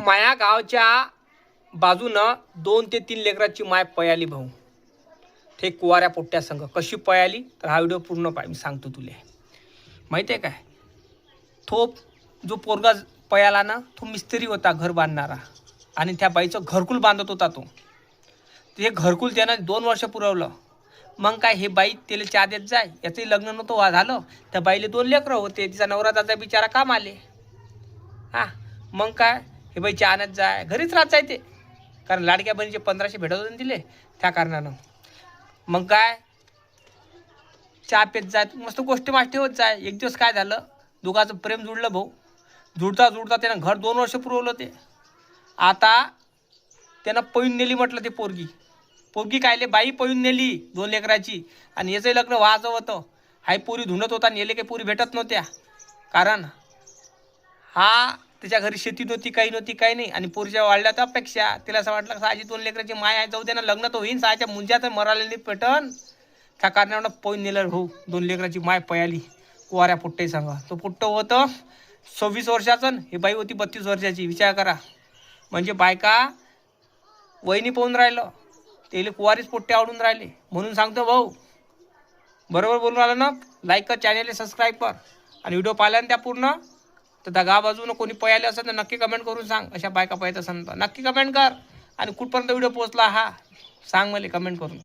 माया गावच्या बाजूनं 2 ते 3 लेकराची माय पयाली भाऊ. ते कुवाऱ्या पोट्ट्या संघ कशी पयाली तर हा व्हिडिओ पूर्ण पाय मी सांगतो तुले. माहिती आहे काय, तो जो पोरगा पयाला ना तो मिस्त्री होता घर बांधणारा आणि त्या बाईचं घरकुल बांधत होता तो. ते घरकुल त्यानं 2 वर्ष पुरवलं. मग काय हे बाई त्याला चहा देत जाय, याचंही लग्न नव्हतं झालं. त्या बाईले 2 लेकरं होते, तिचा नवरा दादा बिचारा काम आले. मग काय हे बाई चहा आणत जाय, घरीच राहत जाय ते, कारण लाडक्या बहिणीचे 1500 भेटत होते दिले त्या कारणानं. मग काय चहा पेत जाय, मस्त गोष्टी माष्टी होत जाय. एक दिवस काय झालं, दोघांचं प्रेम जुळलं भाऊ. जुळता जुळता त्यानं घर 2 वर्ष पुरवलं ते. आता त्यानं पळून नेली म्हटलं ते पोरगी कायले बाई पळून नेली 2 लेकराची. आणि याचंही लग्न व्हायचं होतं. हाय पोरी धुंडत होता आणि याले काही पोरी भेटत नव्हत्या, कारण हा त्याच्या घरी शेती नव्हती, काही नव्हती, काही नाही. आणि पोरीच्या वाढल्या तर अपेक्षा त्याला असं वाटलं साजी 2 लेकराची माय आहे, जाऊ दे ना, लग्न तर होईन, साच्या मुंज्यात मरायला नाही पेटन. त्या कारणानं पळून नेलं भाऊ. 2 लेकराची माय पयाली कुवाऱ्या पोट्टे सांगा. तो पोट्ट होतं 26 वर्षाचं, ही बाई होती 32 वर्षाची. विचार करा, म्हणजे बायका वहिनी पाहून राहिलं, त्याला कुवारीच पोट्टे आवडून राहिले. म्हणून सांगतो भाऊ, बरोबर बोलून राहिलं ना. लाईक कर, चॅनेलला सबस्क्राईब कर. आणि व्हिडिओ पाहिला ना त्या पूर्ण, तर त्या गाव बाजूनं कोणी पयाले असेल तर नक्की कमेंट करून सांग. अशा बायका पाहत असेल तर नक्की कमेंट कर. आणि कुठपर्यंत व्हिडिओ पोहोचला हा सांग मला कमेंट करून.